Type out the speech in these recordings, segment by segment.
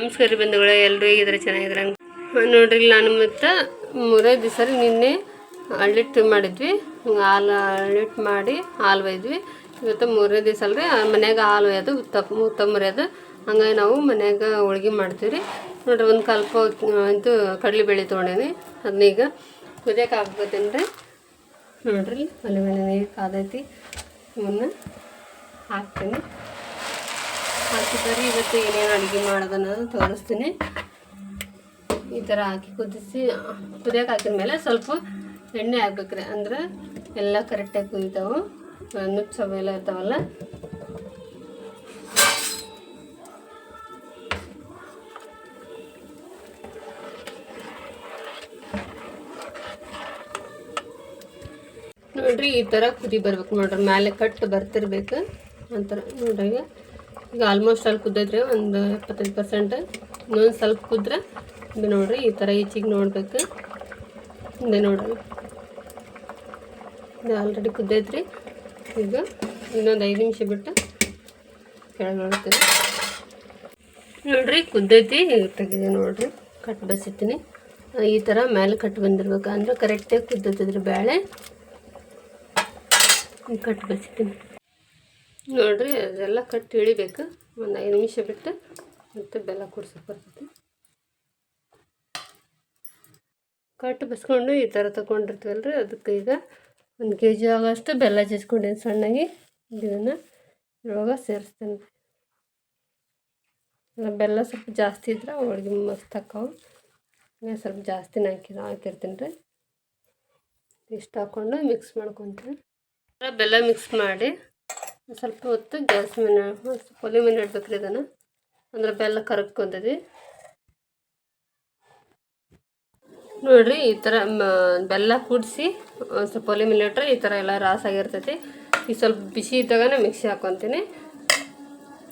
ನಮಸ್ಕಾರ ಬಂಧುಗಳೇ, ಎಲ್ಲರೂ ಹೇಗಿದ್ದಾರೆ? ಚೆನ್ನಾಗಿದ್ರೆ ನೋಡ್ರಿ. ನಾನು ಮತ್ತು ಮೂರೇ ದಿವಸ ನಿನ್ನೆ ಅಳ್ಳಿಟ್ಟು ಮಾಡಿದ್ವಿ. ಹಾಲು ಅಳ್ಳಿಟ್ಟು ಮಾಡಿ ಹಾಲು ಒಯ್ದ್ವಿ. ಇವತ್ತು ಮೂರನೇ ದಿವಸ ಅಲ್ರಿ, ಮನ್ಯಾಗ ಹಾಲು ಒಯ್ಯೋದು ಉತ್ತಮರಿಯೋದು. ಹಂಗಾಗಿ ನಾವು ಮನ್ಯಾಗ ಹೋಳ್ಗೆ ಮಾಡ್ತೀವಿ ರೀ. ನೋಡ್ರಿ, ಒಂದು ಕಲ್ಪ ಇದು ಕಡಲೆಬೇಳೆ ತೊಗೊಂಡೇನಿ. ಅದನ್ನೀಗ ಕುದಿಯೋಕೆ ಹಾಕ್ಬೋದೇನು ರೀ. ನೋಡ್ರಿ, ಒಲೆ ಮೇಲೆ ನೀರು ಕಾದೈತಿ. ಇವನ್ನ ಹಾಕ್ತೀನಿ. ಹಾಕಿದ್ದಾರೆ. ಇವತ್ತು ಏನೇನು ಅಡುಗೆ ಮಾಡೋದನ್ನು ತೋರಿಸ್ತೀನಿ. ಈ ಥರ ಹಾಕಿ ಕುದಿಯೋಕೆ ಹಾಕಿದ ಮೇಲೆ ಸ್ವಲ್ಪ ಎಣ್ಣೆ ಹಾಕ್ಬೇಕ್ರಿ. ಅಂದ್ರೆ ಎಲ್ಲ ಕರೆಕ್ಟಾಗಿ ಕುದಿತಾವೆ. ನುಚ್ಚವೆಲ್ಲ ಇರ್ತಾವಲ್ಲ. ನೋಡ್ರಿ, ಈ ಥರ ಕುದಿ ಬರ್ಬೇಕು ನೋಡ್ರಿ. ಮೇಲೆ ಕಟ್ಟು ಬರ್ತಿರ್ಬೇಕು ಅಂತರ ನೋಡ್ರಿ. ಈಗ ಆಲ್ಮೋಸ್ಟ್ ಅಲ್ಲಿ ಕುದ್ದೈತ್ರಿ, ಒಂದು 75%. ಇನ್ನೊಂದು ಸ್ವಲ್ಪ ಕುದ್ರೆ ಇದು ನೋಡ್ರಿ. ಈ ಥರ ಈಚಿಗೆ ನೋಡ್ಬೇಕು. ಹಿಂದೆ ನೋಡ್ರಿ, ಇದು ಆಲ್ರೆಡಿ ಕುದ್ದೈತ್ರಿ. ಈಗ ಇನ್ನೊಂದು 5 ನಿಮಿಷ ಬಿಟ್ಟು ಕೆಳಗೆ ನೋಡ್ತೀನಿ. ನೋಡ್ರಿ, ಕುದ್ದೈತಿ. ತೆಗಿದೆ ನೋಡ್ರಿ, ಕಟ್ಟು ಬಸಿತೀನಿ. ಈ ಥರ ಮೇಲೆ ಕಟ್ಟು ಬಂದಿರ್ಬೇಕು. ಅಂದ್ರೆ ಕರೆಕ್ಟಾಗಿ ಕುದ್ದೈತಿದ್ರಿ ಬೇಳೆ. ಕಟ್ಟು ಬಸಿತೀನಿ ನೋಡ್ರಿ. ಅದೆಲ್ಲ ಕಟ್ಟು ಇಳಿಬೇಕು. ಒಂದು 5 ನಿಮಿಷ ಬಿಟ್ಟು ಮತ್ತು ಬೆಲ್ಲ ಕೂಡ್ಸಕ್ಕೆ ಬರ್ತೈತಿ. ಕಟ್ಟು ಬಸ್ಕೊಂಡು ಈ ಥರ ತೊಗೊಂಡಿರ್ತೀವಲ್ರಿ. ಅದಕ್ಕೆ ಈಗ 1 kg ಆಗೋಷ್ಟು ಬೆಲ್ಲ ಜಜ್ಕೊಂಡೇನಿ ಸಣ್ಣಗೆ. ಇದನ್ನು ಇವಾಗ ಸೇರಿಸ್ತೇನೆ. ಬೆಲ್ಲ ಸ್ವಲ್ಪ ಜಾಸ್ತಿ ಇದ್ರೆ ಹೋಳ್ಗೆ ಮಸ್ತ್ ಹಾಕವು. ಸ್ವಲ್ಪ ಜಾಸ್ತಿನೇ ಹಾಕಿರ್ತೀನಿ ರೀ. ಇಷ್ಟು ಹಾಕ್ಕೊಂಡು ಮಿಕ್ಸ್ ಮಾಡ್ಕೊತೀನಿ. ಬೆಲ್ಲ ಮಿಕ್ಸ್ ಮಾಡಿ ಸ್ವಲ್ಪ ಹೊತ್ತು ಗ್ಯಾಸ್ ಮೇಲೆ ಒಲೆ ಮೇಲೆ ಇಡ್ಬೇಕ್ರಿ ಇದನ್ನು. ಅಂದ್ರೆ ಬೆಲ್ಲ ಕರಗ್ಕೊಂತೈತಿ ನೋಡ್ರಿ. ಈ ಥರ ಬೆಲ್ಲ ಕೂಡಿಸಿ ಸ್ವಲ್ಪ ಒಲೆ ಮೇಲೆ ಇಟ್ಟರೆ ಈ ಥರ ಎಲ್ಲ ರಾಸಾಗಿರ್ತೈತಿ. ಈಗ ಸ್ವಲ್ಪ ಬಿಸಿ ಇದ್ದಾಗನೇ ಮಿಕ್ಸಿ ಹಾಕ್ಕೊತೀನಿ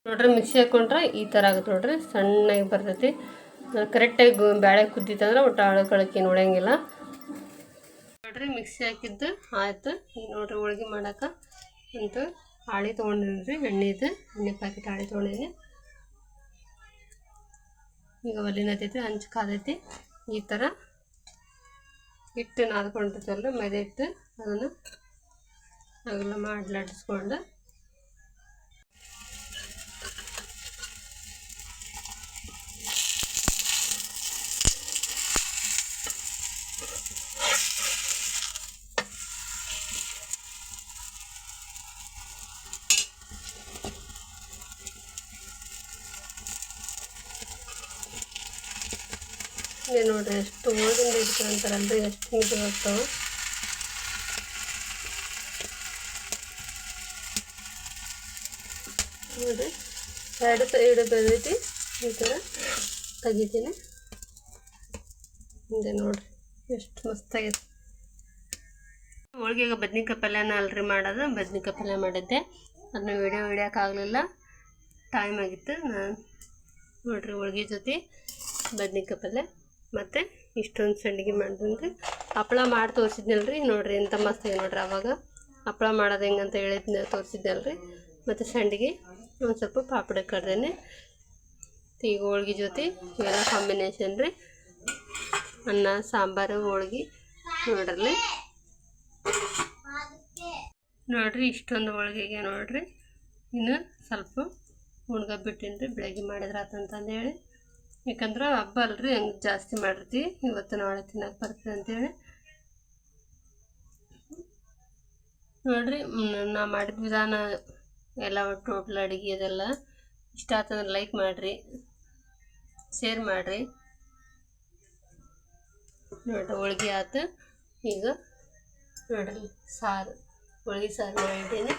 ನೋಡ್ರಿ. ಮಿಕ್ಸಿ ಹಾಕ್ಕೊಂಡ್ರೆ ಈ ಥರ ಆಗುತ್ತೆ ನೋಡ್ರಿ. ಸಣ್ಣಗೆ ಬರ್ತೈತಿ. ಕರೆಕ್ಟಾಗಿ ಬೇಳೆ ಕುದ್ದಿತ್ತಂದ್ರೆ ಒಟ್ಟು ಆಳಕಳಕ್ಕೆ ನೋಡಂಗಿಲ್ಲ ನೋಡ್ರಿ. ಮಿಕ್ಸಿ ಹಾಕಿದ್ದು ಆಯ್ತು. ಈಗ ನೋಡ್ರಿ, ಹೋಳ್ಗೆ ಮಾಡೋಕೆ ಅಂತ ಹಾಳಿ ತೊಗೊಂಡಿರಿ. ಎಣ್ಣೆ ಪ್ಯಾಕೆಟ್ ಹಾಳಿ ತೊಗೊಂಡಿನಿ. ಈಗ ಒಲೆನ ಹತ್ತೈತಿ, ಹಂಚು ಕಾದೈತಿ. ಈ ಥರ ಹಿಟ್ಟು ನಾದ್ಕೊಂಡಿರ್ತಲ್ಲ ಮೈದಾ ಹಿಟ್ಟು, ಅದನ್ನು ಅವೆಲ್ಲ ಮಾಡ್ಲಾಡಿಸ್ಕೊಂಡು ನೋಡ್ರಿ. ಎಷ್ಟು ಹೋಳಿಗೆಂದು ಇಡ್ತಾರಂತಾರಲ್ರಿ, ಎಷ್ಟು ನೀಟಾಗಿ ಆಗ್ತಾವೆ ನೋಡ್ರಿ. 2 ಸೈಡ್ ಬೆಳೈತಿ. ಈ ಥರ ತೆಗಿತೀನಿ. ಹಿಂದೆ ನೋಡ್ರಿ ಎಷ್ಟು ಮಸ್ತಾಗೈತೆ ಹೋಳಿಗೆಗೆ. ಬದ್ನಿಕಾಯಿ ಪಲ್ಯನ ಅಲ್ರಿ ಮಾಡೋದು. ಬದ್ನಿಕಾಯಿ ಪಲ್ಯ ಮಾಡಿದ್ದೆ. ಅದನ್ನ ವಿಡಿಯೋ ಹಿಡಿಯೋಕ್ಕಾಗಲಿಲ್ಲ, ಟೈಮ್ ಆಗಿತ್ತು. ನಾನು ನೋಡ್ರಿ, ಹೋಳ್ಗೆ ಜೊತೆ ಬದ್ನಿಕಾಯಿ ಪಲ್ಯ ಮತ್ತು ಇಷ್ಟೊಂದು ಸಂಡಿಗೆ ಮಾಡಿದ್ರಿ. ಹಪ್ಪಳ ಮಾಡಿ ತೋರಿಸಿದ್ನಲ್ರಿ. ನೋಡ್ರಿ ಎಂಥ ಮಸ್ತಾಗಿ ನೋಡ್ರಿ. ಆವಾಗ ಹಪ್ಪಳ ಮಾಡೋದು ಹೆಂಗಂತ ಹೇಳಿದ್ನ ತೋರಿಸಿದ್ನಲ್ರಿ. ಮತ್ತು ಸಂಡಿಗೆ ಒಂದು ಸ್ವಲ್ಪ ಪಾಪಡೆ ಕಡ್ದೇನೆ. ಈಗ ಹೋಳ್ಗೆ ಜೊತೆ ಇವೆಲ್ಲ ಕಾಂಬಿನೇಷನ್ ರೀ. ಅನ್ನ ಸಾಂಬಾರು ಹೋಳ್ಗೆ ನೋಡ್ರಲ್ಲಿ. ನೋಡ್ರಿ, ಇಷ್ಟೊಂದು ಹೋಳ್ಗೆಗೆ ನೋಡ್ರಿ. ಇನ್ನು ಸ್ವಲ್ಪ ಉಣ್ಗ ಬಿಟ್ಟಿನಿ ರೀ. ಬೆಳಗ್ಗೆ ಮಾಡಿದ್ರೆ ಆತಂತಂದೇಳಿ. ಯಾಕಂದ್ರೆ ಹಬ್ಬ ಅಲ್ರಿ, ಹಂಗೆ ಜಾಸ್ತಿ ಮಾಡಿರ್ತೀವಿ. ಇವತ್ತು ನಾಳೆ ತಿನ್ನಕ್ಕೆ ಬರ್ತದೆ ಅಂತೇಳಿ ನೋಡ್ರಿ. ನಾ ಮಾಡಿದ ವಿಧಾನ ಎಲ್ಲ ಟೋಟಲ್ ಅಡುಗೆ ಅದೆಲ್ಲ ಇಷ್ಟ ಆತಂದ್ರೆ ಲೈಕ್ ಮಾಡಿರಿ, ಶೇರ್ ಮಾಡಿರಿ ನೋಡ್ರಿ. ಹೋಳ್ಗೆ ಆಯ್ತು. ಈಗ ನೋಡ್ರಿ, ಸಾರು ಹೋಳ್ಗೆ ಸಾರು ಮಾಡಿದ್ದೀನಿ.